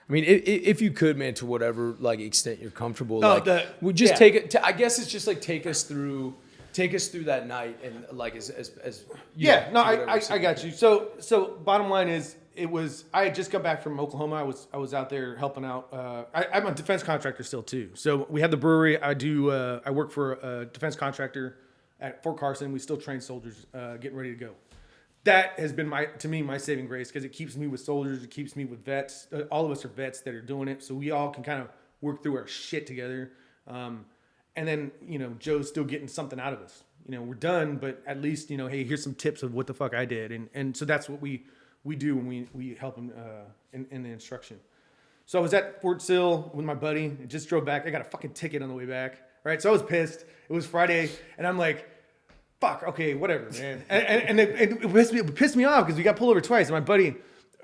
I mean, if you could, man, to whatever like extent you're comfortable, we just yeah. take it. I guess it's just like take us through that night and like as yeah. know, I got you. So bottom line is, I had just got back from Oklahoma. I was out there helping out. I'm a defense contractor still too. So we have the brewery. I work for a defense contractor at Fort Carson. We still train soldiers getting ready to go. That has been my saving grace, because it keeps me with soldiers. It keeps me with vets. All of us are vets that are doing it. So we all can kind of work through our shit together. And then, Joe's still getting something out of us. We're done, but at least, hey, here's some tips of what the fuck I did. And so that's what we do when we help him in the instruction. So I was at Fort Sill with my buddy. I just drove back. I got a fucking ticket on the way back. Right. So I was pissed. It was Friday. And I'm like, fuck, okay, whatever, man. And it pissed me off because we got pulled over twice. And my buddy,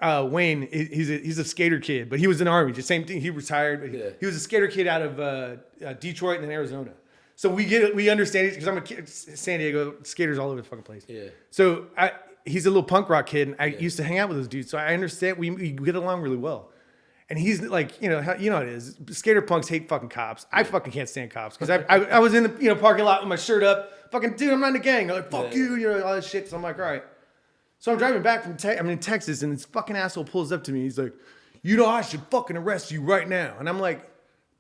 Wayne, he's a skater kid, but he was in the Army. Just same thing. He retired. But he was a skater kid out of Detroit and then Arizona. So we understand it because I'm a kid, San Diego, skaters all over the fucking place. Yeah. So he's a little punk rock kid, and I used to hang out with those dudes. So I understand we get along really well. And he's like, how it is. Skater punks hate fucking cops. I fucking can't stand cops because I was in the parking lot with my shirt up. Fucking dude, I'm not in the gang. I'm like, fuck you, all this shit. So I'm like, all right. So I'm driving back I'm in Texas, and this fucking asshole pulls up to me. He's like, I should fucking arrest you right now. And I'm like,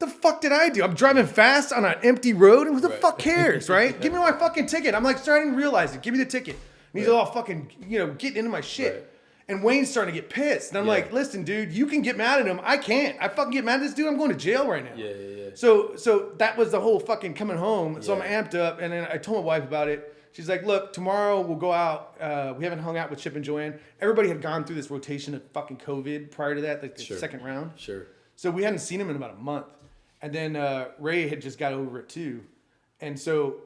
the fuck did I do? I'm driving fast on an empty road, and who the fuck cares, right? Give me my fucking ticket. I'm like starting to realize it. Give me the ticket. And he's all fucking, getting into my shit. Right. And Wayne's starting to get pissed. And I'm like, listen, dude, you can get mad at him. I can't. I fucking get mad at this dude. I'm going to jail right now. Yeah. So that was the whole fucking coming home. So I'm amped up. And then I told my wife about it. She's like, look, tomorrow we'll go out. We haven't hung out with Chip and Joanne. Everybody had gone through this rotation of fucking COVID prior to that, like the second round. Sure. So we hadn't seen him in about a month. And then Ray had just got over it too. And so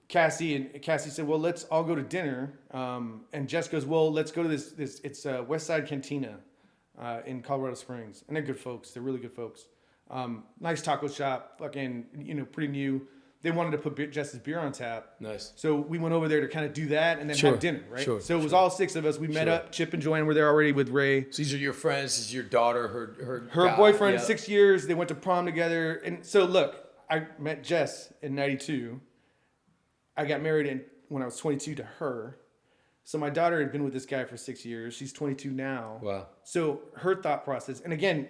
Cassie said, well, let's all go to dinner. And Jess goes, well, let's go to this it's West Side Cantina in Colorado Springs. And they're good folks. They're really good folks. Nice taco shop, fucking, pretty new. They wanted to put Jess's beer on tap. Nice. So we went over there to kind of do that and then have dinner, right? So it was all six of us. We met up. Chip and Joanne were there already with Ray. So these are your friends. This is your daughter, her boyfriend, 6 years. They went to prom together. And so look, I met Jess in 92. I got married when I was 22 to her. So my daughter had been with this guy for 6 years. She's 22 now. Wow. So her thought process, and again,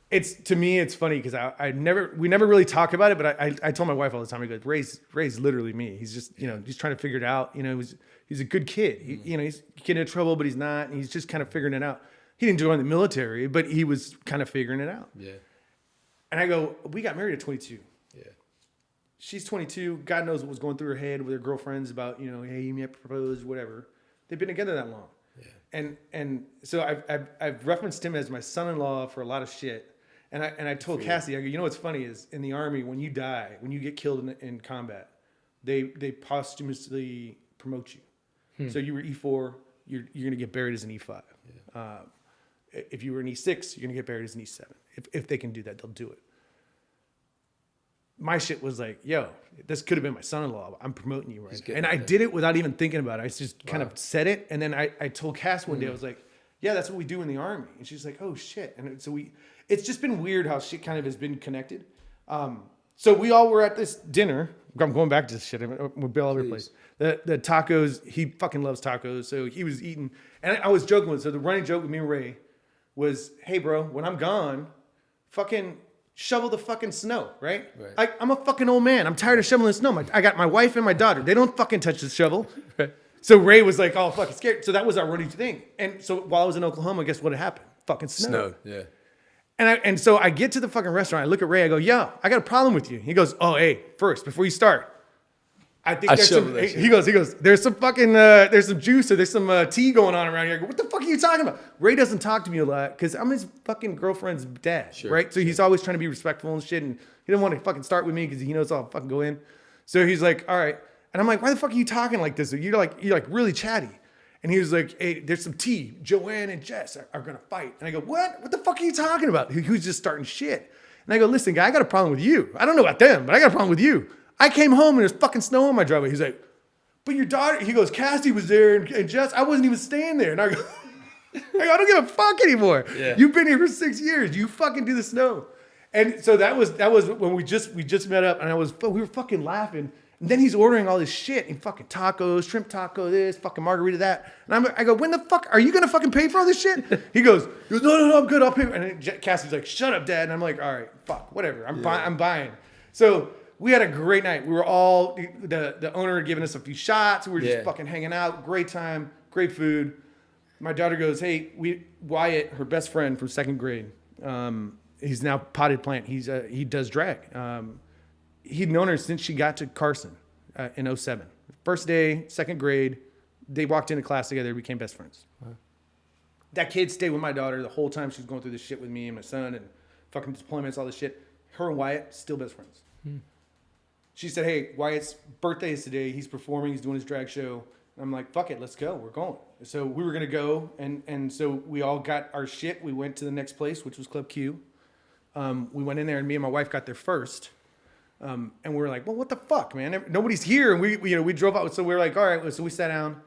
it's to me, it's funny because we never really talk about it, but I told my wife all the time, I go, Ray's literally me. He's just, he's trying to figure it out. He's a good kid. He's getting in trouble, but he's not. And he's just kind of figuring it out. He didn't join the military, but he was kind of figuring it out. Yeah. And I go, we got married at 22. Yeah. She's 22. God knows what was going through her head with her girlfriends about, hey, you may propose, whatever. They've been together that long. Yeah. And so I've referenced him as my son-in-law for a lot of shit. And I told Cassie, I go, what's funny is in the Army, when you die, when you get killed in combat, they posthumously promote you. So you were E4, you're going to get buried as an E5. Yeah. If you were an E6, you're going to get buried as an E7. If they can do that, they'll do it. My shit was like, yo, this could have been my son-in-law. I'm promoting you right now. And I did it without even thinking about it. I just kind of said it. And then I told Cass one day, I was like, yeah, that's what we do in the Army. And she's like, oh, shit. And so it's just been weird how shit kind of has been connected. So we all were at this dinner. I'm going back to this shit. We'll be all over the place. The tacos, he fucking loves tacos. So he was eating. And I was joking with him. So the running joke with me and Ray was, hey, bro, when I'm gone, fucking shovel the fucking snow, right? I'm a fucking old man. I'm tired of shoveling the snow. I got my wife and my daughter. They don't fucking touch the shovel. Right. So Ray was like, oh, fucking scared. So that was our running thing. And so while I was in Oklahoma, guess what had happened? Fucking snowed. Yeah. And so I get to the fucking restaurant. I look at Ray. I go, yo, I got a problem with you. He goes, oh, hey, first, before you start, I think there's some, he goes, there's some fucking, there's some juice or there's some tea going on around here. I go, what the fuck are you talking about? Ray doesn't talk to me a lot because I'm his fucking girlfriend's dad, right? So he's always trying to be respectful and shit. And he didn't want to fucking start with me because he knows I'll fucking go in. So he's like, all right. And I'm like, why the fuck are you talking like this? You're like really chatty. And he was like, hey, there's some tea. Joanne and Jess are going to fight. And I go, what? What the fuck are you talking about? He was just starting shit. And I go, listen, guy, I got a problem with you. I don't know about them, but I got a problem with you. I came home and there's fucking snow on my driveway. He's like, but your daughter, he goes, Cassie was there and Jess, I wasn't even staying there. And I go, Like, I don't give a fuck anymore. Yeah. You've been here for 6 years. You fucking do the snow. And so that was when we just met up, and we were fucking laughing. And then he's ordering all this shit, and fucking tacos, shrimp taco, this, fucking margarita, that. And I go, when the fuck are you gonna fucking pay for all this shit? He goes, no, I'm good, I'll pay. And then Cassie's like, shut up, Dad. And I'm like, all right, fuck, whatever. I'm buying. So we had a great night. We were all the owner had given us a few shots. We were just fucking hanging out. Great time, great food. My daughter goes, hey, Wyatt, her best friend from second grade. He's now potted plant. He does drag. He'd known her since she got to Carson in 07. First day, second grade, they walked into class together, became best friends. Wow. That kid stayed with my daughter the whole time she was going through this shit with me and my son and fucking deployments, all this shit. Her and Wyatt, still best friends. She said, hey, Wyatt's birthday is today. He's performing. He's doing his drag show. And I'm like, fuck it, let's go. We're going. So we were going to go, and so we all got our shit. We went to the next place, which was Club Q. We went in there, and me and my wife got there first. And we were like, well, what the fuck, man? Nobody's here. And we drove out. So we were like, all right. So we sat down.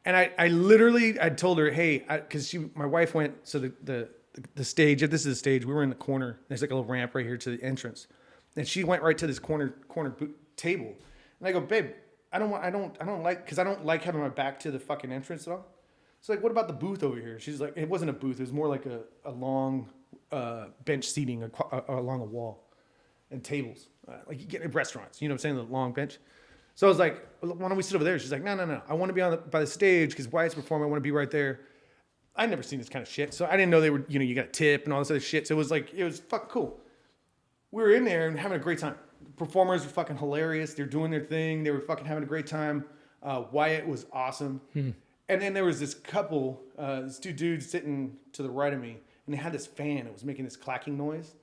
And I told her, hey, because my wife went, so the stage, if this is the stage, we were in the corner. There's like a little ramp right here to the entrance. And she went right to this corner table. And I go, babe, I don't like having my back to the fucking entrance at all. So like, what about the booth over here? She's like, it wasn't a booth. It was more like a long bench seating along a wall and tables. Like you get in restaurants, you know what I'm saying? The long bench. So I was like, why don't we sit over there? She's like, no. I want to be by the stage because Wyatt's performing. I want to be right there. I'd never seen this kind of shit. So I didn't know they were, you got a tip and all this other shit. So it was fucking cool. We were in there and having a great time. Performers were fucking hilarious. They're doing their thing. They were fucking having a great time. Wyatt was awesome. And then there was this couple, these two dudes sitting to the right of me, and they had this fan that was making this clacking noise.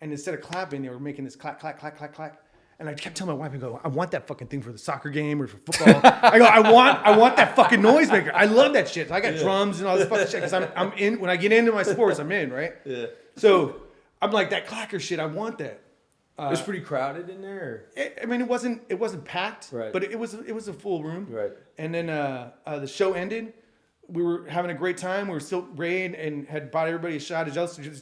And instead of clapping, they were making this clack, clack, clack, clack, clack. And I kept telling my wife, I go, I want that fucking thing for the soccer game or for football. I go, I want that fucking noisemaker. I love that shit. I got drums and all this fucking shit because I'm in. When I get into my sports, I'm in, right? Yeah. So I'm like, that clacker shit, I want that. It was pretty crowded in there. It wasn't packed, right. But it was a full room. Right. And then the show ended. We were having a great time. We were still rain and had bought everybody a shot of Jelly.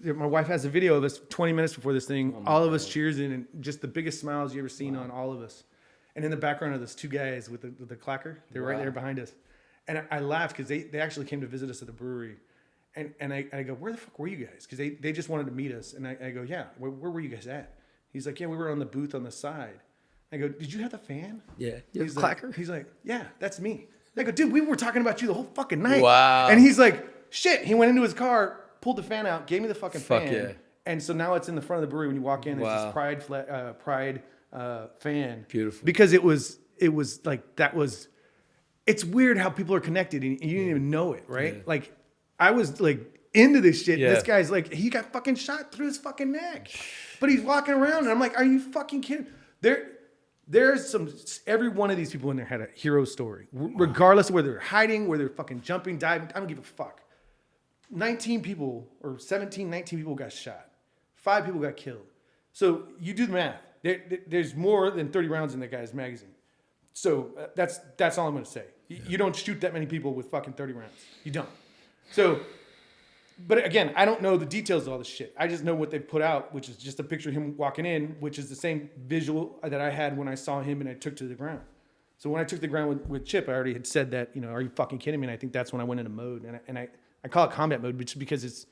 My wife has a video of us 20 minutes before this thing. All of us cheersing and just the biggest smiles you ever seen on all of us. And in the background are those two guys with the clacker. They're right there behind us. And I laughed because they actually came to visit us at the brewery. And I go, where the fuck were you guys? Because they just wanted to meet us. And I go, yeah, where were you guys at? He's like, yeah, we were on the booth on the side. I go, did you have the fan? Yeah. He's clacker? Like, he's like, yeah, that's me. I go, dude, we were talking about you the whole fucking night. Wow. And he's like, shit. He went into his car, pulled the fan out, gave me the fucking fan. Yeah. And so now it's in the front of the brewery. When you walk in, there's this Pride fan. Beautiful. Because it was like, that was, it's weird how people are connected and you didn't even know it, right? Yeah. Like, I was like into this shit. Yeah. This guy's like, he got fucking shot through his fucking neck. But he's walking around and I'm like, are you fucking kidding? There's every one of these people in there had a hero story. Regardless of where they're hiding, where they're fucking jumping, diving, I don't give a fuck. 19 people or 17, 19 people got shot. 5 people got killed. So you do the math. There's more than 30 rounds in that guy's magazine. So that's all I'm going to say. You don't shoot that many people with fucking 30 rounds. You don't. So, but again, I don't know the details of all this shit. I just know what they put out, which is just a picture of him walking in, which is the same visual that I had when I saw him and I took to the ground. So when I took the ground with Chip, I already had said that, are you fucking kidding me? And I think that's when I went into mode. And I call it combat mode, which is because it's,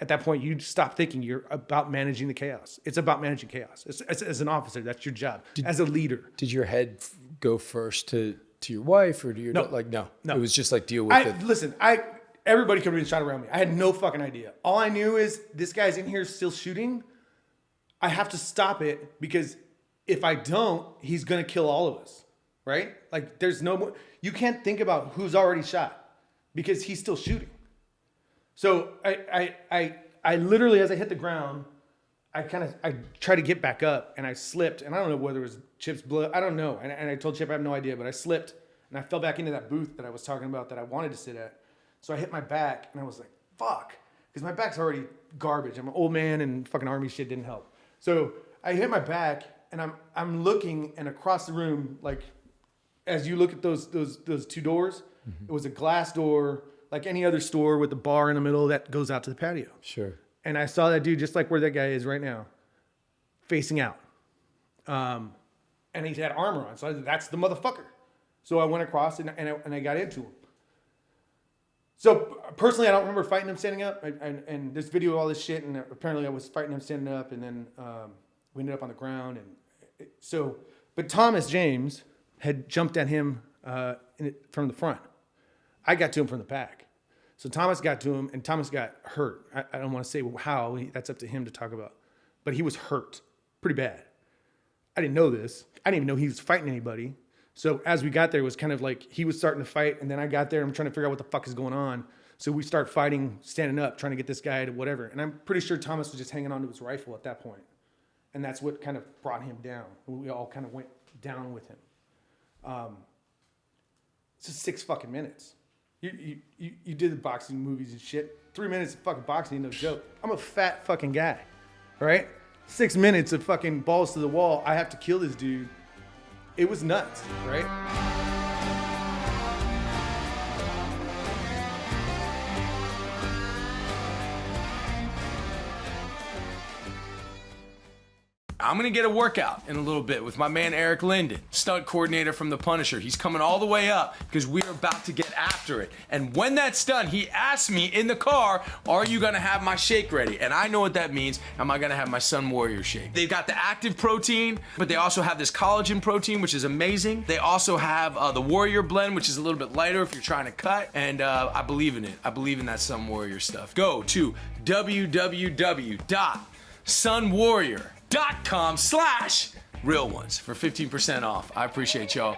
at that point, you stop thinking you're about managing the chaos. It's about managing chaos. As an officer, that's your job. As a leader. Did your head go first to your wife or to your... No. No. It was just like deal with it. Listen, everybody could have been shot around me. I had no fucking idea. All I knew is this guy's in here still shooting. I have to stop it because if I don't, he's going to kill all of us, right? Like there's no more. You can't think about who's already shot because he's still shooting. So I literally, as I hit the ground, I tried to get back up and I slipped. And I don't know whether it was Chip's blood. I don't know. And I told Chip I have no idea, but I slipped and I fell back into that booth that I was talking about that I wanted to sit at. So I hit my back and I was like, fuck. Because my back's already garbage. I'm an old man and fucking army shit didn't help. So I hit my back and I'm looking and across the room, like as you look at those two doors, it was a glass door like any other store with a bar in the middle that goes out to the patio. Sure. And I saw that dude just like where that guy is right now, facing out. And he had armor on. So I said, that's the motherfucker. So I went across and I got into him. So personally, I don't remember fighting him standing up. And this video, all this shit, and apparently I was fighting him standing up, and then we ended up on the ground. And but Thomas James had jumped at him from the front. I got to him from the back. So Thomas got to him, and Thomas got hurt. I don't want to say how. That's up to him to talk about. But he was hurt pretty bad. I didn't know this. I didn't even know he was fighting anybody. So as we got there, it was kind of like he was starting to fight, and then I got there. I'm trying to figure out what the fuck is going on. So we start fighting, standing up, trying to get this guy to whatever. And I'm pretty sure Thomas was just hanging onto his rifle at that point. And that's what kind of brought him down. We all kind of went down with him. It's just 6 fucking minutes. You did the boxing movies and shit. 3 minutes of fucking boxing, no joke. I'm a fat fucking guy, all right? 6 minutes of fucking balls to the wall. I have to kill this dude. It was nuts, right? I'm gonna get a workout in a little bit with my man Eric Linden, stunt coordinator from The Punisher. He's coming all the way up because we're about to get after it. And when that's done, he asked me in the car, are you gonna have my shake ready? And I know what that means. Am I gonna have my Sun Warrior shake? They've got the active protein, but they also have this collagen protein, which is amazing. They also have the Warrior blend, which is a little bit lighter if you're trying to cut. And I believe in it. I believe in that Sun Warrior stuff. Go to www.sunwarrior.com/real ones for 15% off. I appreciate y'all.